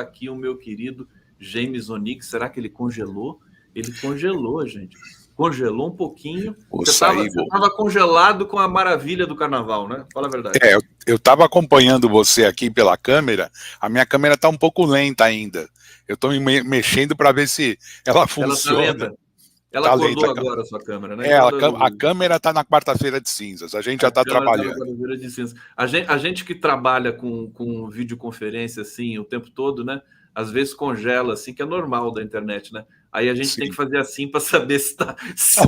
aqui o meu querido James Onick. Será que ele congelou? Ele congelou, gente. Congelou um pouquinho. Você estava congelado com a maravilha do carnaval, né? Fala a verdade. Eu estava acompanhando você aqui pela câmera. A minha câmera está um pouco lenta ainda. Eu estou me mexendo para ver se ela funciona. Ela tá lenta. Ela acordou agora a sua câmera, né? A câmera está na quarta-feira de cinzas. A gente já está trabalhando. Tá na quarta-feira de cinzas. A gente que trabalha com videoconferência assim o tempo todo, né? Às vezes congela, assim, que é normal da internet, né? Aí a gente tem que fazer assim para saber se tá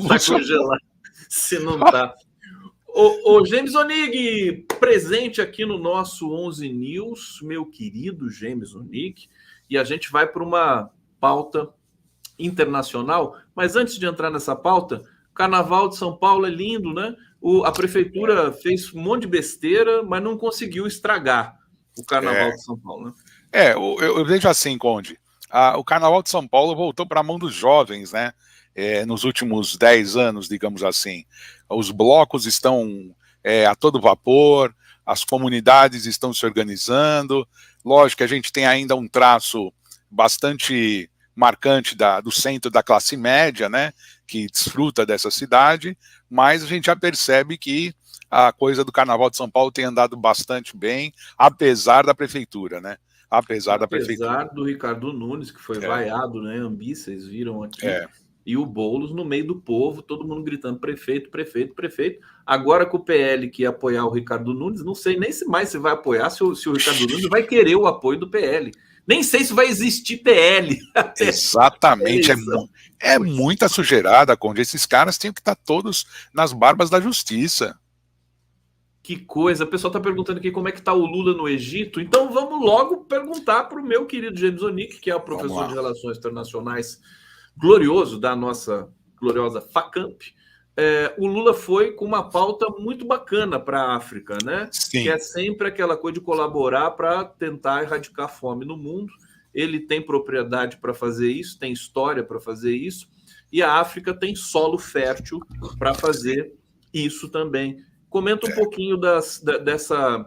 congelado, se não tá. O James Onick, presente aqui no nosso 11 News, meu querido James Onick, e a gente vai para uma pauta internacional, mas antes de entrar nessa pauta, o Carnaval de São Paulo é lindo, né? A prefeitura fez um monte de besteira, mas não conseguiu estragar o Carnaval de São Paulo, né? Eu vejo assim, Conde, o Carnaval de São Paulo voltou para a mão dos jovens, né? Nos últimos 10 anos, digamos assim. Os blocos estão a todo vapor, as comunidades estão se organizando. Lógico que a gente tem ainda um traço bastante marcante do centro da classe média, né? Que desfruta dessa cidade, mas a gente já percebe que a coisa do Carnaval de São Paulo tem andado bastante bem, apesar da prefeitura, né? Apesar do Ricardo Nunes, que foi vaiado, né? Ambi, vocês viram aqui. E o Boulos no meio do povo, todo mundo gritando prefeito, prefeito, prefeito. Agora com o PL que ia apoiar o Ricardo Nunes, não sei nem se mais vai apoiar, se o Ricardo Nunes vai querer o apoio do PL. Nem sei se vai existir PL. Exatamente, é muita sujeirada, Conde. Esses caras têm que estar todos nas barbas da justiça. Que coisa, o pessoal está perguntando aqui como é que está o Lula no Egito. Então vamos logo perguntar para o meu querido James Onick, que é o professor de Relações Internacionais glorioso da nossa gloriosa Facamp. O Lula foi com uma pauta muito bacana para a África, né? Sim. Que é sempre aquela coisa de colaborar para tentar erradicar a fome no mundo. Ele tem propriedade para fazer isso, tem história para fazer isso, e a África tem solo fértil para fazer isso também. Comenta um pouquinho dessa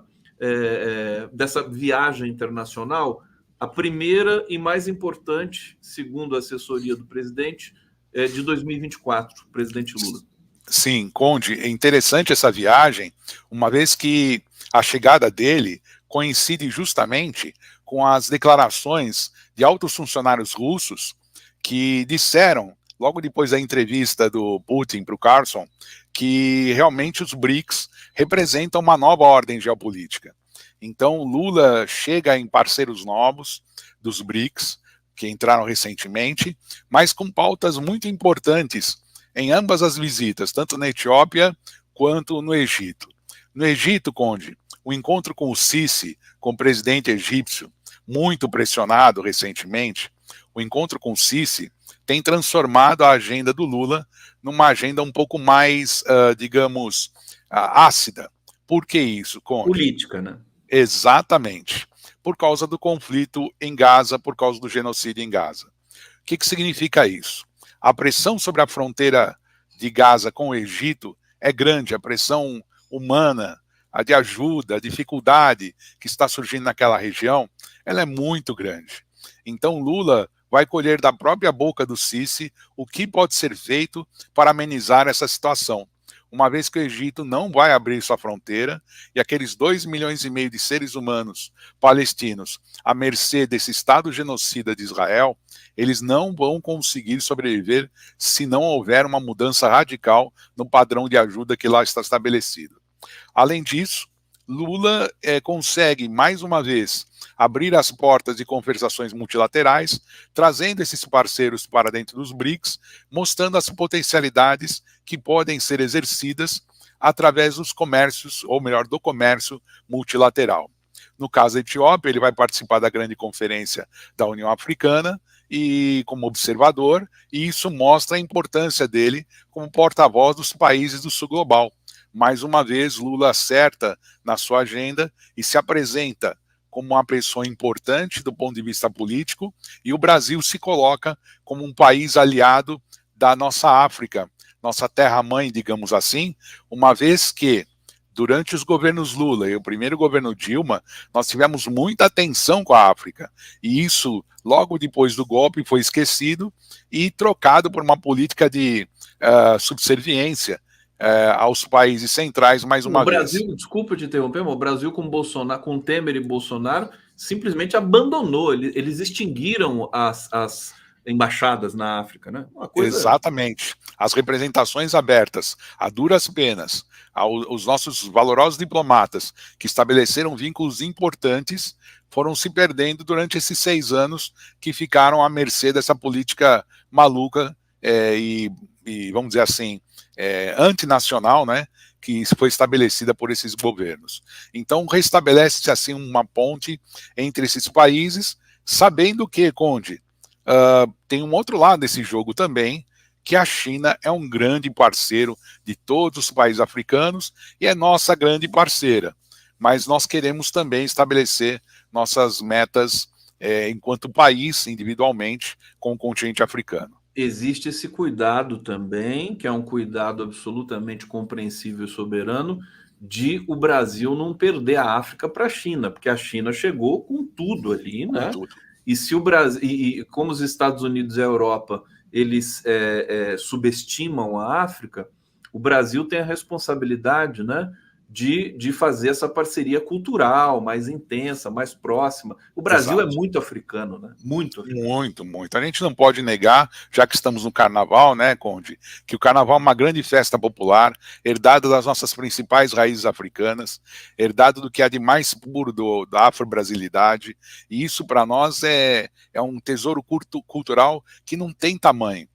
viagem internacional, a primeira e mais importante, segundo a assessoria do presidente, de 2024, presidente Lula. Sim, Conde, é interessante essa viagem, uma vez que a chegada dele coincide justamente com as declarações de altos funcionários russos que disseram, logo depois da entrevista do Putin para o Carlson, que realmente os BRICS representam uma nova ordem geopolítica. Então, Lula chega em parceiros novos dos BRICS, que entraram recentemente, mas com pautas muito importantes em ambas as visitas, tanto na Etiópia quanto no Egito. No Egito, Conde, o encontro com o Sisi, com o presidente egípcio, muito pressionado recentemente, o encontro com o Sisi tem transformado a agenda do Lula numa agenda um pouco mais, digamos, ácida. Por que isso, Conde? Política, né? Exatamente. Por causa do conflito em Gaza, por causa do genocídio em Gaza. O que significa isso? A pressão sobre a fronteira de Gaza com o Egito é grande, a pressão humana, a de ajuda, a dificuldade que está surgindo naquela região, ela é muito grande. Então Lula vai colher da própria boca do Sisi o que pode ser feito para amenizar essa situação, uma vez que o Egito não vai abrir sua fronteira e aqueles 2,5 milhões de seres humanos palestinos à mercê desse Estado genocida de Israel, eles não vão conseguir sobreviver se não houver uma mudança radical no padrão de ajuda que lá está estabelecido. Além disso, Lula consegue, mais uma vez, abrir as portas de conversações multilaterais, trazendo esses parceiros para dentro dos BRICS, mostrando as potencialidades que podem ser exercidas através dos comércios, ou melhor, do comércio multilateral. No caso da Etiópia, ele vai participar da grande conferência da União Africana e como observador, e isso mostra a importância dele como porta-voz dos países do sul global. Mais uma vez, Lula acerta na sua agenda e se apresenta como uma pessoa importante do ponto de vista político, e o Brasil se coloca como um país aliado da nossa África, nossa terra-mãe, digamos assim, uma vez que durante os governos Lula e o primeiro governo Dilma, nós tivemos muita atenção com a África. E isso, logo depois do golpe, foi esquecido e trocado por uma política de subserviência aos países centrais, mais uma vez. O Brasil, desculpa te interromper, mas o Brasil com Bolsonaro, com Temer e Bolsonaro, simplesmente abandonou, eles extinguiram as embaixadas na África, né? Uma coisa... Exatamente. As representações abertas, a duras penas, os nossos valorosos diplomatas que estabeleceram vínculos importantes foram se perdendo durante esses 6 anos que ficaram à mercê dessa política maluca e vamos dizer assim, antinacional, né, que foi estabelecida por esses governos. Então, restabelece-se assim uma ponte entre esses países, sabendo que, Conde, tem um outro lado desse jogo também, que a China é um grande parceiro de todos os países africanos e é nossa grande parceira. Mas nós queremos também estabelecer nossas metas enquanto país, individualmente, com o continente africano. Existe esse cuidado também, que é um cuidado absolutamente compreensível e soberano, de o Brasil não perder a África para a China, porque a China chegou com tudo ali, né? Com tudo. E se o Brasil, e como os Estados Unidos e a Europa eles subestimam a África, o Brasil tem a responsabilidade, né, de fazer essa parceria cultural mais intensa, mais próxima. O Brasil Exato. é muito africano, né? Muito africano. Muito, muito. A gente não pode negar, já que estamos no carnaval, né, Conde, que o carnaval é uma grande festa popular, herdada das nossas principais raízes africanas, herdado do que há de mais puro da afro-brasilidade, e isso para nós é um tesouro cultural que não tem tamanho,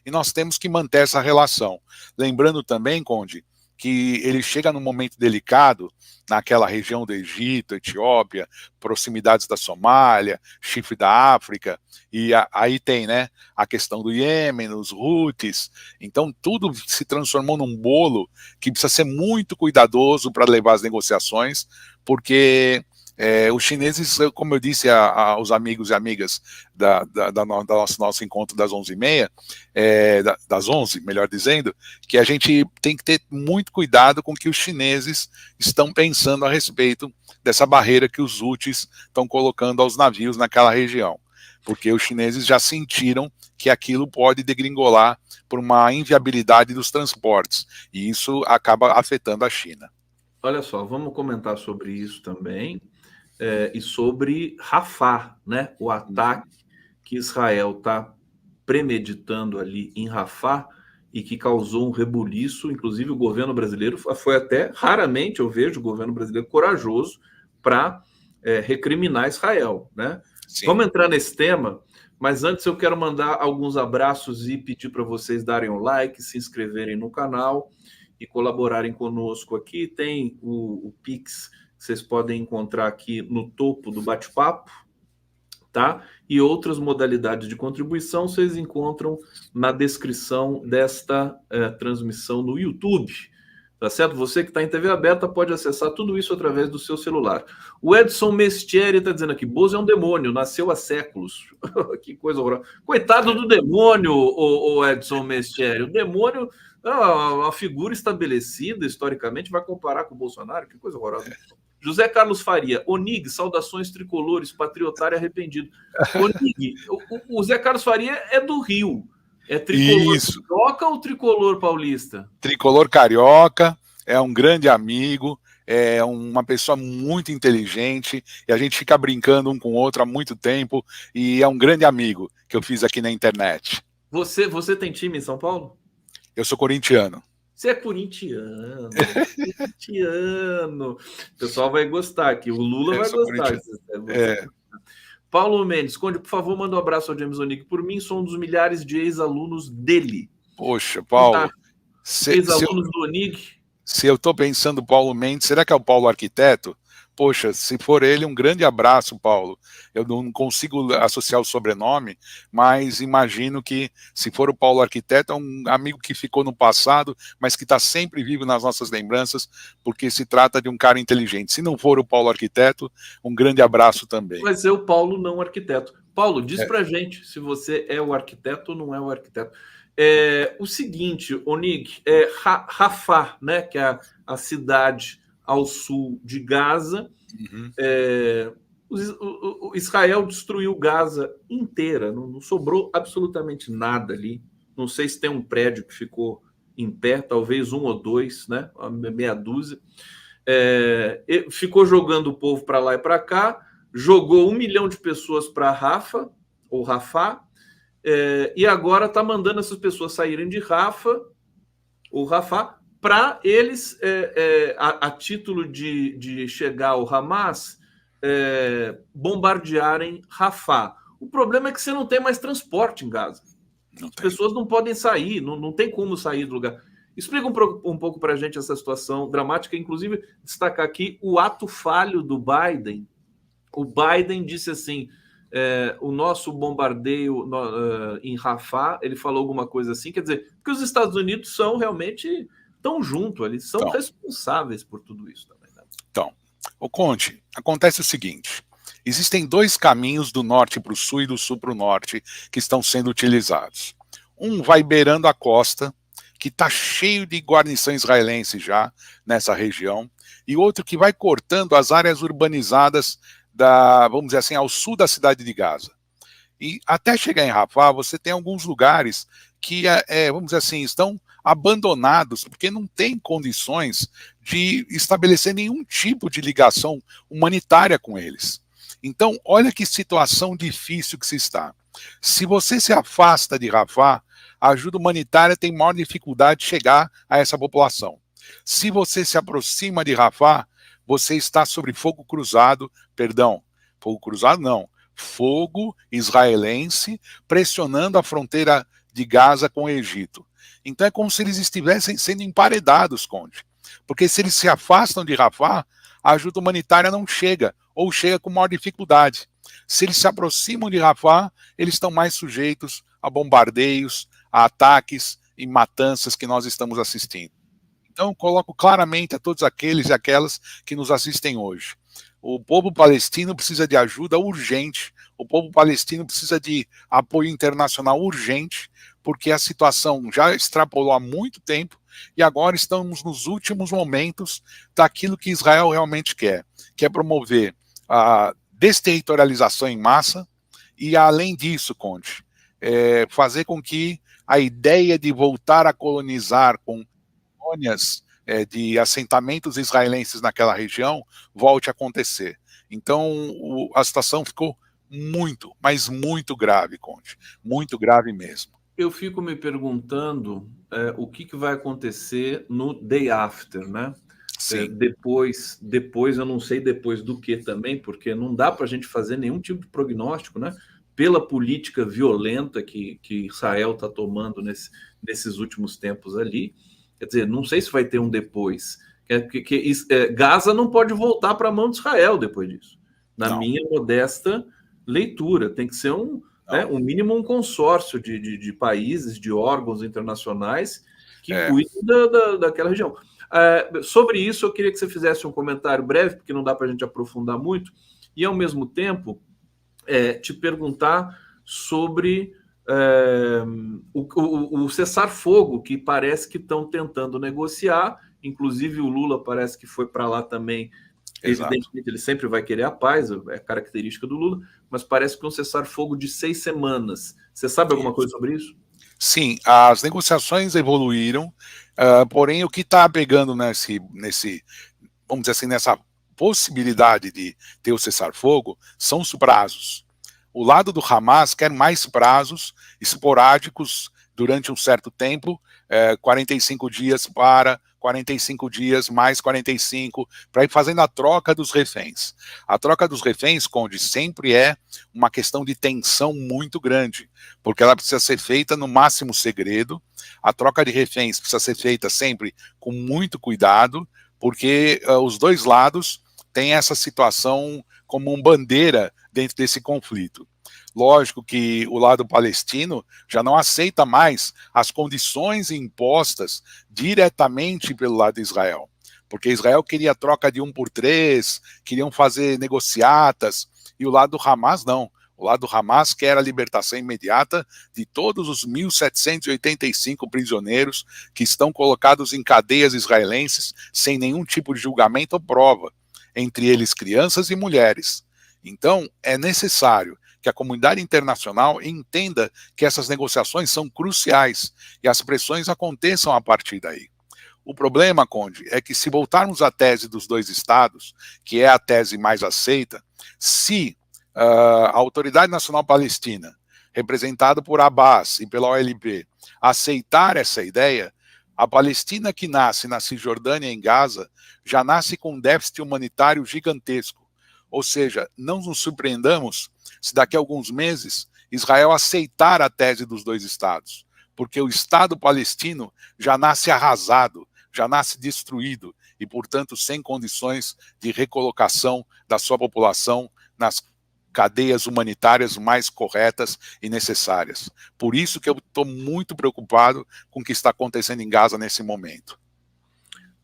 E nós temos que manter essa relação. Lembrando também, Conde, que ele chega num momento delicado naquela região do Egito, Etiópia, proximidades da Somália, chifre da África, e aí tem, né, a questão do Iêmen, os Houthis. Então tudo se transformou num bolo que precisa ser muito cuidadoso para levar as negociações, porque os chineses, como eu disse aos amigos e amigas do nosso encontro das 11h30, das 11, melhor dizendo, que a gente tem que ter muito cuidado com o que os chineses estão pensando a respeito dessa barreira que os Houthis estão colocando aos navios naquela região, porque os chineses já sentiram que aquilo pode degringolar por uma inviabilidade dos transportes, e isso acaba afetando a China. Olha só, vamos comentar sobre isso também, e sobre Rafah, né? O ataque que Israel está premeditando ali em Rafah e que causou um rebuliço. Inclusive o governo brasileiro foi até, raramente eu vejo o governo brasileiro corajoso para recriminar Israel, né? Sim. Vamos entrar nesse tema, mas antes eu quero mandar alguns abraços e pedir para vocês darem um like, se inscreverem no canal e colaborarem conosco aqui. Tem o Pix, vocês podem encontrar aqui no topo do bate-papo, tá? E outras modalidades de contribuição vocês encontram na descrição desta transmissão no YouTube, tá certo? Você que está em TV aberta pode acessar tudo isso através do seu celular. O Edson Mestieri está dizendo aqui, Bozo é um demônio, nasceu há séculos. Que coisa horrorosa. Coitado do demônio, o Edson Mestieri. O demônio é uma figura estabelecida historicamente, vai comparar com o Bolsonaro? Que coisa horrorosa. José Carlos Faria, Onig, saudações tricolores, patriotário arrependido. Onig, o Zé Carlos Faria é do Rio. É tricolor carioca ou tricolor paulista? Tricolor carioca, é um grande amigo, é uma pessoa muito inteligente, e a gente fica brincando um com o outro há muito tempo, e é um grande amigo que eu fiz aqui na internet. Você tem time em São Paulo? Eu sou corintiano. Você é corintiano, corintiano. O pessoal vai gostar aqui, o Lula vai gostar. Paulo Mendes, Conde, por favor, manda um abraço ao James Onig. Por mim, sou um dos milhares de ex-alunos dele. Poxa, Paulo. Ex-alunos do Onig. Se eu estou pensando Paulo Mendes, será que é o Paulo Arquiteto? Poxa, se for ele, um grande abraço, Paulo. Eu não consigo associar o sobrenome, mas imagino que, se for o Paulo Arquiteto, é um amigo que ficou no passado, mas que está sempre vivo nas nossas lembranças, porque se trata de um cara inteligente. Se não for o Paulo Arquiteto, um grande abraço também. Vai ser o Paulo não arquiteto. Paulo, diz pra gente se você é o arquiteto ou não é o arquiteto. O seguinte, Onig, Rafah, né, que é a cidade ao sul de Gaza, o Israel destruiu Gaza inteira, não sobrou absolutamente nada ali. Não sei se tem um prédio que ficou em pé, talvez um ou dois, né, meia dúzia. Ficou jogando o povo para lá e para cá, jogou 1 milhão de pessoas para Rafah, ou Rafah, e agora está mandando essas pessoas saírem de Rafah, ou Rafah, para eles, a título de chegar ao Hamas, bombardearem Rafah. O problema é que você não tem mais transporte em Gaza. As pessoas não podem sair, não tem como sair do lugar. Explica um pouco para a gente essa situação dramática, inclusive destacar aqui o ato falho do Biden. O Biden disse assim, o nosso bombardeio em Rafah, ele falou alguma coisa assim, quer dizer, porque os Estados Unidos são realmente tão junto, eles são responsáveis por tudo isso também. Né? Então, o Conde, acontece o seguinte, existem dois caminhos do norte para o sul e do sul para o norte que estão sendo utilizados. Um vai beirando a costa, que está cheio de guarnição israelense já nessa região, e outro que vai cortando as áreas urbanizadas vamos dizer assim, ao sul da cidade de Gaza. E até chegar em Rafah, você tem alguns lugares que, vamos dizer assim, estão abandonados, porque não tem condições de estabelecer nenhum tipo de ligação humanitária com eles. Então, olha que situação difícil que se está. Se você se afasta de Rafah, a ajuda humanitária tem maior dificuldade de chegar a essa população. Se você se aproxima de Rafah, você está sobre fogo cruzado, fogo israelense pressionando a fronteira de Gaza com o Egito. Então é como se eles estivessem sendo emparedados, Conde. Porque se eles se afastam de Rafah, a ajuda humanitária não chega, ou chega com maior dificuldade. Se eles se aproximam de Rafah, eles estão mais sujeitos a bombardeios, a ataques e matanças que nós estamos assistindo. Então, eu coloco claramente a todos aqueles e aquelas que nos assistem hoje. O povo palestino precisa de ajuda urgente, o povo palestino precisa de apoio internacional urgente, porque a situação já extrapolou há muito tempo e agora estamos nos últimos momentos daquilo que Israel realmente quer, que é promover a desterritorialização em massa e, além disso, Conde, fazer com que a ideia de voltar a colonizar com colônias de assentamentos israelenses naquela região volte a acontecer. Então, a situação ficou muito, mas muito grave, Conde. Muito grave mesmo. Eu fico me perguntando o que vai acontecer no day after, né? Depois eu não sei depois do que também, porque não dá para a gente fazer nenhum tipo de prognóstico, né? Pela política violenta que Israel está tomando nesses últimos tempos ali. Quer dizer, não sei se vai ter um depois. Gaza não pode voltar para a mão de Israel depois disso. Na minha modesta leitura, tem que ser um mínimo um consórcio de países, de órgãos internacionais que cuidem daquela região. Sobre isso, eu queria que você fizesse um comentário breve, porque não dá para a gente aprofundar muito, e ao mesmo tempo te perguntar sobre o cessar-fogo que parece que estão tentando negociar, inclusive o Lula parece que foi para lá também. Exato. Evidentemente ele sempre vai querer a paz, é característica do Lula, mas parece que um cessar-fogo de 6 semanas. Você sabe alguma coisa sobre isso? Sim, as negociações evoluíram, porém o que está pegando vamos dizer assim, nessa possibilidade de ter o cessar-fogo são os prazos. O lado do Hamas quer mais prazos esporádicos durante um certo tempo, 45 dias para 45 dias mais 45, para ir fazendo a troca dos reféns. A troca dos reféns, Conde, sempre é uma questão de tensão muito grande, porque ela precisa ser feita no máximo segredo. A troca de reféns precisa ser feita sempre com muito cuidado, porque os dois lados têm essa situação como uma bandeira dentro desse conflito. Lógico que o lado palestino já não aceita mais as condições impostas diretamente pelo lado de Israel, porque Israel queria a troca de 1 por 3, queriam fazer negociatas, e o lado do Hamas não. O lado do Hamas quer a libertação imediata de todos os 1.785 prisioneiros que estão colocados em cadeias israelenses sem nenhum tipo de julgamento ou prova, entre eles crianças e mulheres. Então, é necessário que a comunidade internacional entenda que essas negociações são cruciais e as pressões aconteçam a partir daí. O problema, Conde, é que se voltarmos à tese dos dois estados, que é a tese mais aceita, se a Autoridade Nacional Palestina, representada por Abbas e pela OLP, aceitar essa ideia, a Palestina que nasce na Cisjordânia e em Gaza já nasce com um déficit humanitário gigantesco. Ou seja, não nos surpreendamos se daqui a alguns meses Israel aceitar a tese dos dois estados, porque o Estado palestino já nasce arrasado, já nasce destruído e, portanto, sem condições de recolocação da sua população nas cadeias humanitárias mais corretas e necessárias. Por isso que eu estou muito preocupado com o que está acontecendo em Gaza nesse momento.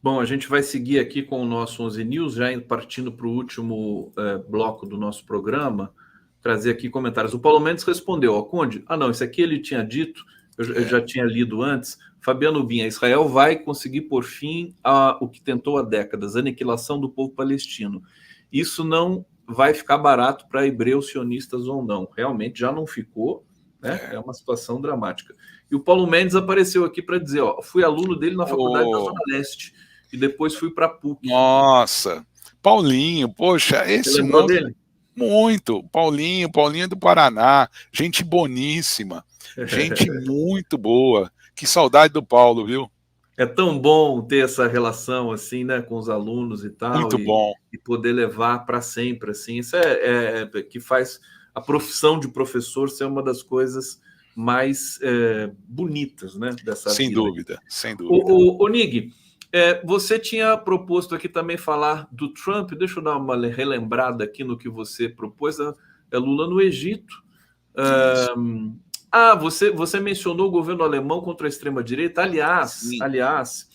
Bom, a gente vai seguir aqui com o nosso 11 News, já partindo para o último bloco do nosso programa, trazer aqui comentários. O Paulo Mendes respondeu, ó, Conde, não, isso aqui ele tinha dito, eu já tinha lido antes. Fabiano Binha, Israel vai conseguir por fim o que tentou há décadas, a aniquilação do povo palestino. Isso não vai ficar barato para hebreus sionistas ou não. Realmente já não ficou, né? É uma situação dramática. E o Paulo Mendes apareceu aqui para dizer, ó, fui aluno dele na faculdade da Zona Leste e depois fui para a PUC. Nossa, Paulinho, poxa, esse Você lembrou dele? Muito, Paulinho é do Paraná, gente boníssima, gente muito boa. Que saudade do Paulo, viu? É tão bom ter essa relação assim, né, com os alunos e tal, muito bom. E poder levar para sempre assim. Isso é que faz a profissão de professor ser uma das coisas mais bonitas, né, dessa sem vida. Dúvida, sem dúvida. O Nig, você tinha proposto aqui também falar do Trump. Deixa eu dar uma relembrada aqui no que você propôs. É Lula no Egito. Você mencionou o governo alemão contra a extrema-direita. Aliás,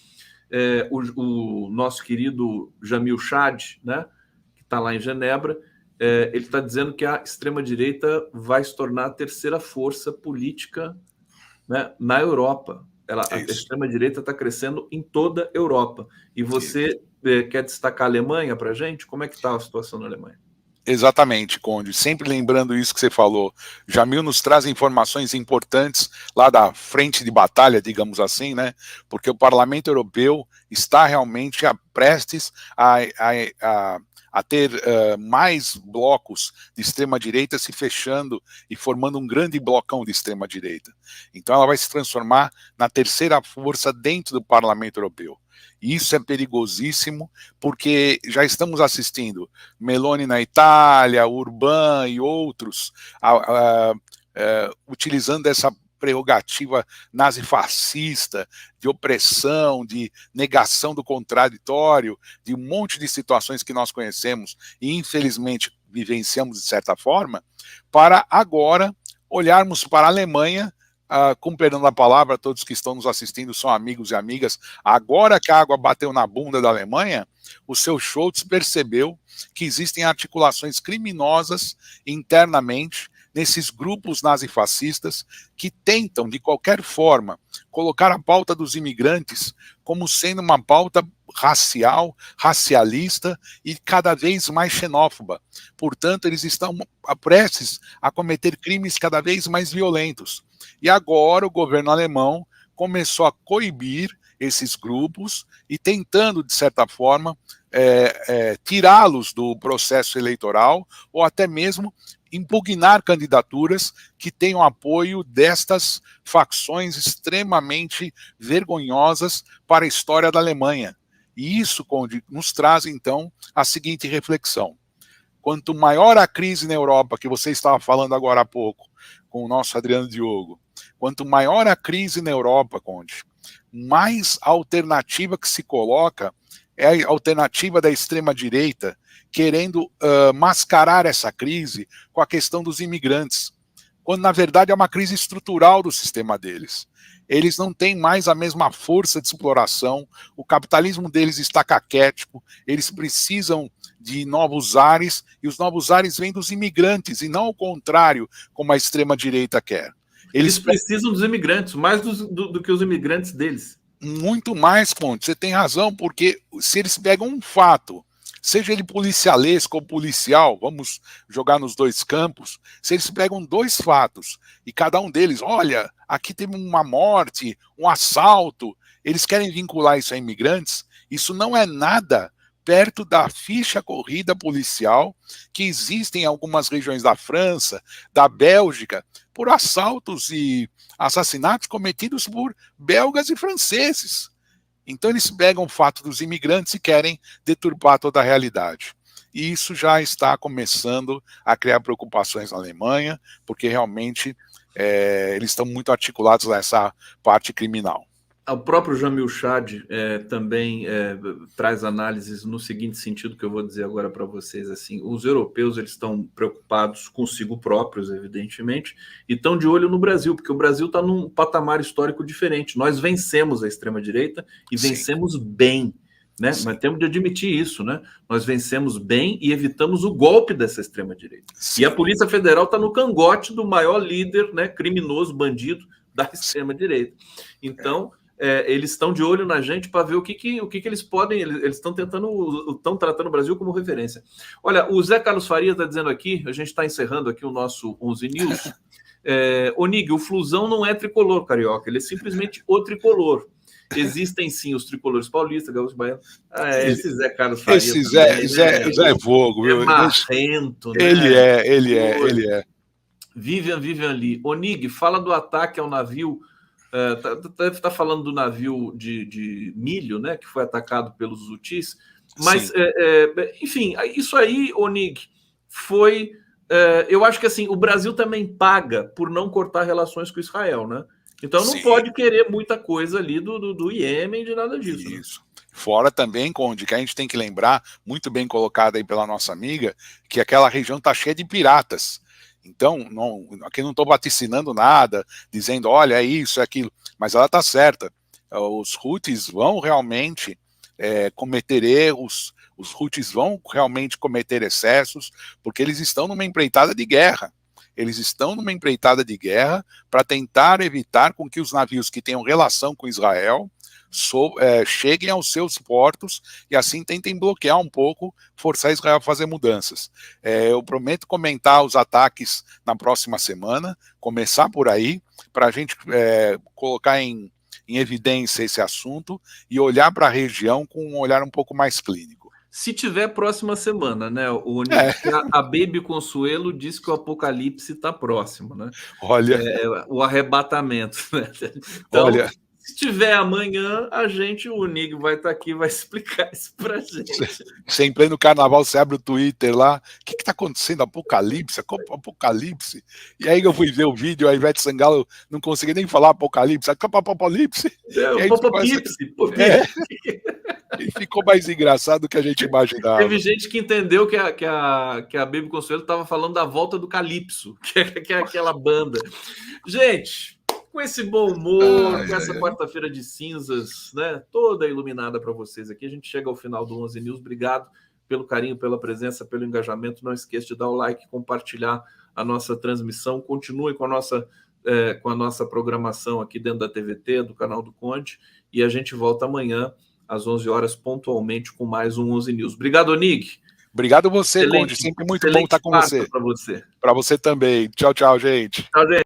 o nosso querido Jamil Chad, né, que está lá em Genebra, ele está dizendo que a extrema-direita vai se tornar a terceira força política, né, na Europa. A extrema-direita está crescendo em toda a Europa. E você quer destacar a Alemanha para a gente? Como é que está a situação na Alemanha? Exatamente, Conde. Sempre lembrando isso que você falou. Jamil nos traz informações importantes lá da frente de batalha, digamos assim, né? Porque o Parlamento Europeu está realmente prestes a ter mais blocos de extrema-direita se fechando e formando um grande blocão de extrema-direita. Então ela vai se transformar na terceira força dentro do Parlamento Europeu. Isso é perigosíssimo, porque já estamos assistindo Meloni na Itália, Urbán e outros utilizando essa prerrogativa nazifascista, de opressão, de negação do contraditório, de um monte de situações que nós conhecemos e infelizmente vivenciamos de certa forma, para agora olharmos para a Alemanha, com perdão da palavra, todos que estão nos assistindo são amigos e amigas, agora que a água bateu na bunda da Alemanha, o seu Scholz percebeu que existem articulações criminosas internamente nesses grupos nazifascistas que tentam, de qualquer forma, colocar a pauta dos imigrantes como sendo uma pauta racial, racialista e cada vez mais xenófoba. Portanto, eles estão prestes a cometer crimes cada vez mais violentos. E agora o governo alemão começou a coibir esses grupos e tentando, de certa forma, tirá-los do processo eleitoral ou até mesmo impugnar candidaturas que tenham apoio destas facções extremamente vergonhosas para a história da Alemanha. E isso, Conde, nos traz, então, a seguinte reflexão. Quanto maior a crise na Europa, que você estava falando agora há pouco, com o nosso Adriano Diogo, quanto maior a crise na Europa, Conde, mais a alternativa que se coloca é a alternativa da extrema-direita, querendo mascarar essa crise com a questão dos imigrantes. quando na verdade é uma crise estrutural do sistema deles. Eles não têm mais a mesma força de exploração, o capitalismo deles está caquético, eles precisam de novos ares, e os novos ares vêm dos imigrantes, e não ao contrário, como a extrema-direita quer. Eles precisam dos imigrantes, mais do que os imigrantes deles. Muito mais, Conde, você tem razão, porque se eles pegam um fato, seja ele policialesco ou policial, vamos jogar nos dois campos, se eles pegam dois fatos e cada um deles, olha, aqui teve uma morte, um assalto, eles querem vincular isso a imigrantes, isso não é nada perto da ficha corrida policial que existe em algumas regiões da França, da Bélgica, por assaltos e assassinatos cometidos por belgas e franceses. Então eles pegam o fato dos imigrantes e querem deturpar toda a realidade. E isso já está começando a criar preocupações na Alemanha, porque realmente eles estão muito articulados nessa parte criminal. O próprio Jamil Chad também traz análises no seguinte sentido que eu vou dizer agora para vocês. Assim, os europeus eles estão preocupados consigo próprios, evidentemente, e estão de olho no Brasil, porque o Brasil está num patamar histórico diferente. Nós vencemos a extrema-direita e vencemos bem, né? Mas temos de admitir isso, né? Nós vencemos bem e evitamos o golpe dessa extrema-direita. E a Polícia Federal está no cangote do maior líder, né, criminoso, bandido da extrema-direita. Então... eles estão de olho na gente para ver o que eles podem. Eles estão tratando o Brasil como referência. Olha, o Zé Carlos Faria está dizendo aqui, a gente está encerrando aqui o nosso 11 News. Onig, o Flusão não é tricolor carioca, ele é simplesmente o tricolor. Existem sim os tricolores paulistas, gaúcho, baiano. Esse Zé Carlos Faria. Esse Zé é fogo, viu? É marrento, né? Ele é. Vivian Lee. Onig, fala do ataque ao navio. Deve estar falando do navio de milho, né, que foi atacado pelos Houthis, mas enfim, isso aí, Onig, foi eu acho que assim, o Brasil também paga por não cortar relações com Israel, né? Então não pode querer muita coisa ali do Iêmen, de nada disso. Isso. Né? Fora também, Conde, que a gente tem que lembrar, muito bem colocado aí pela nossa amiga, que aquela região está cheia de piratas. Então, aqui não estou vaticinando nada, dizendo, olha, é isso, é aquilo, mas ela está certa. Os Houthis vão realmente cometer erros, os Houthis vão realmente cometer excessos, porque eles estão numa empreitada de guerra. Eles estão numa empreitada de guerra para tentar evitar com que os navios que tenham relação com Israel cheguem aos seus portos e assim tentem bloquear um pouco, forçar Israel a fazer mudanças. Eu prometo comentar os ataques na próxima semana, começar por aí, para a gente colocar em evidência esse assunto e olhar para a região com um olhar um pouco mais clínico. Se tiver próxima semana, né? A Baby Consuelo diz que o apocalipse está próximo, né? Olha, o arrebatamento, né? Então, olha, se tiver amanhã, o Onig vai estar aqui, vai explicar isso pra gente. Você em pleno carnaval, você abre o Twitter lá, o que está acontecendo? Apocalipse? Apocalipse? E aí eu fui ver o vídeo, a Ivete Sangalo não conseguia nem falar apocalipse, apocalipse. E ficou mais engraçado do que a gente imaginava. Teve gente que entendeu que a Baby Consuelo estava falando da volta do Calypso, que é aquela banda. Gente... Com esse bom humor, com essa quarta-feira de cinzas, né, toda iluminada para vocês aqui, a gente chega ao final do 11 News. Obrigado pelo carinho, pela presença, pelo engajamento. Não esqueça de dar o like, compartilhar a nossa transmissão. Continue com a nossa programação aqui dentro da TVT, do canal do Conde. E a gente volta amanhã, às 11 horas, pontualmente, com mais um 11 News. Obrigado, Onig. Obrigado você, Conde. Sempre muito bom estar com você. Para você. Para você também. Tchau, tchau, gente. Tchau, gente.